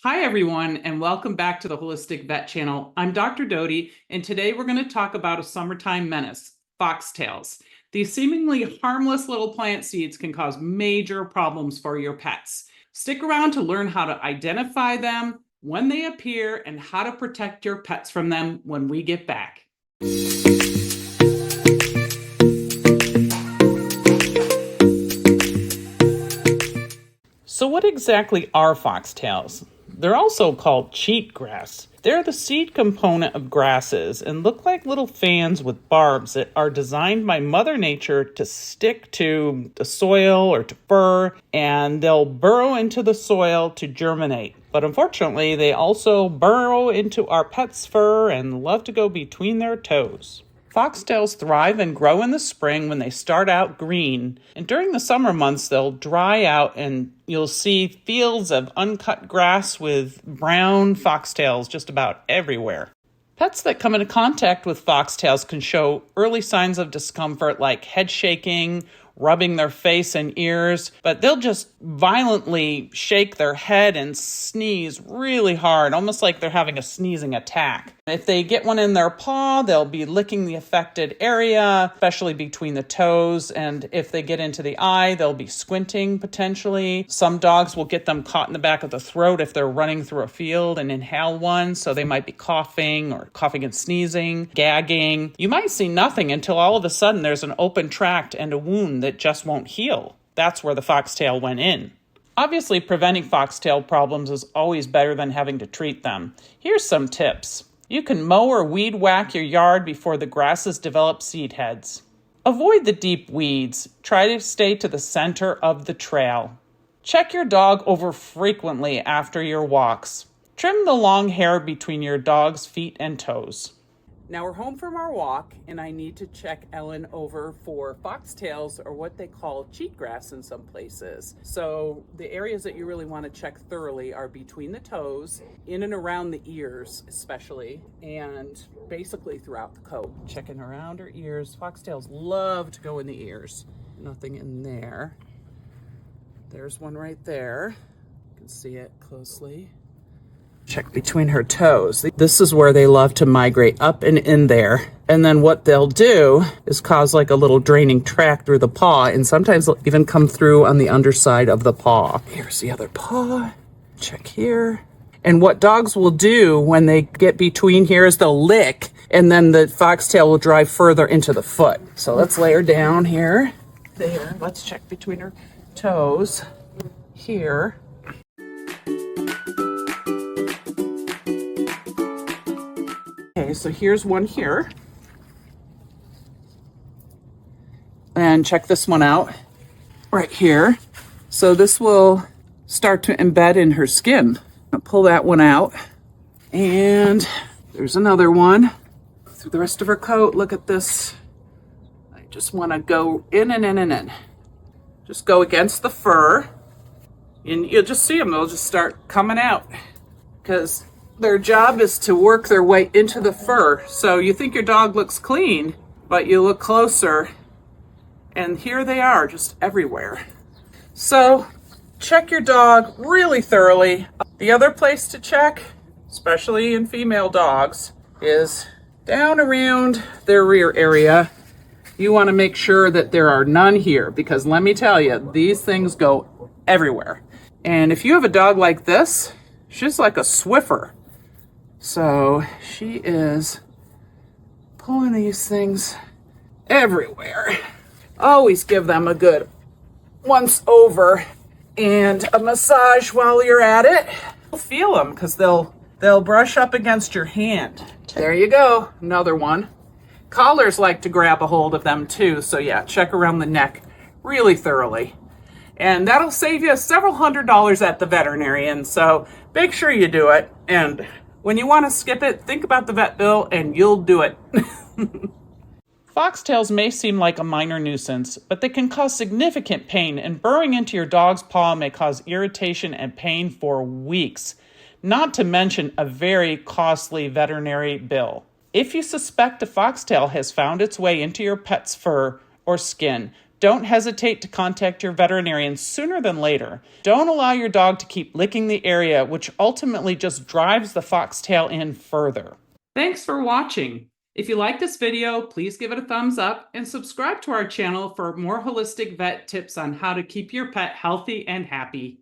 Hi, everyone, and welcome back to the Holistic Vet Channel. I'm Dr. Doty, and today we're going to talk about a summertime menace, foxtails. These seemingly harmless little plant seeds can cause major problems for your pets. Stick around to learn how to identify them, when they appear, and how to protect your pets from them when we get back. So what exactly are foxtails? They're also called cheatgrass. They're the seed component of grasses and look like little fans with barbs that are designed by Mother Nature to stick to the soil or to fur, and they'll burrow into the soil to germinate. But unfortunately, they also burrow into our pets' fur and love to go between their toes. Foxtails thrive and grow in the spring when they start out green, and during the summer months they'll dry out and you'll see fields of uncut grass with brown foxtails just about everywhere. Pets that come into contact with foxtails can show early signs of discomfort like head shaking, rubbing their face and ears, but they'll just violently shake their head and sneeze really hard, almost like they're having a sneezing attack. If they get one in their paw, they'll be licking the affected area, especially between the toes, and if they get into the eye, they'll be squinting potentially. Some dogs will get them caught in the back of the throat if they're running through a field and inhale one, so they might be coughing and sneezing, gagging. You might see nothing until all of a sudden there's an open tract and a wound that just won't heal. That's where the foxtail went in. Obviously, preventing foxtail problems is always better than having to treat them. Here's some tips. You can mow or weed whack your yard before the grasses develop seed heads. Avoid the deep weeds. Try to stay to the center of the trail. Check your dog over frequently after your walks. Trim the long hair between your dog's feet and toes. Now we're home from our walk, and I need to check Ellen over for foxtails, or what they call cheatgrass in some places. So the areas that you really want to check thoroughly are between the toes, in and around the ears especially, and basically throughout the coat. Checking around her ears. Foxtails love to go in the ears. Nothing in there. There's one right there. You can see it closely. Check between her toes. This is where they love to migrate, up and in there. And then what they'll do is cause like a little draining tract through the paw, and sometimes they'll even come through on the underside of the paw. Here's the other paw. Check here. And what dogs will do when they get between here is they'll lick, and then the foxtail will drive further into the foot. So let's lay her down here. There. Let's check between her toes. Here. Okay, so here's one here. And check this one out right here. So this will start to embed in her skin. I'll pull that one out. And there's another one. Through the rest of her coat, look at this. I just want to go in and in and in. Just go against the fur. And you'll just see them. They'll just start coming out. Because their job is to work their way into the fur. So you think your dog looks clean, but you look closer, and here they are, just everywhere. So check your dog really thoroughly. The other place to check, especially in female dogs, is down around their rear area. You want to make sure that there are none here, because let me tell you, these things go everywhere. And if you have a dog like this, she's like a Swiffer. So she is pulling these things everywhere. Always give them a good once over and a massage while you're at it. Feel them, because they'll brush up against your hand. There you go, another one. Collars like to grab a hold of them too, so yeah, check around the neck really thoroughly. And that'll save you several $100s at the veterinarian, so make sure you do it. And when you want to skip it, think about the vet bill and you'll do it. Foxtails may seem like a minor nuisance, but they can cause significant pain, and burrowing into your dog's paw may cause irritation and pain for weeks, not to mention a very costly veterinary bill. If you suspect a foxtail has found its way into your pet's fur or skin, Don't hesitate to contact your veterinarian sooner than later. Don't allow your dog to keep licking the area, which ultimately just drives the foxtail in further. Thanks for watching. If you like this video, please give it a thumbs up and subscribe to our channel for more holistic vet tips on how to keep your pet healthy and happy.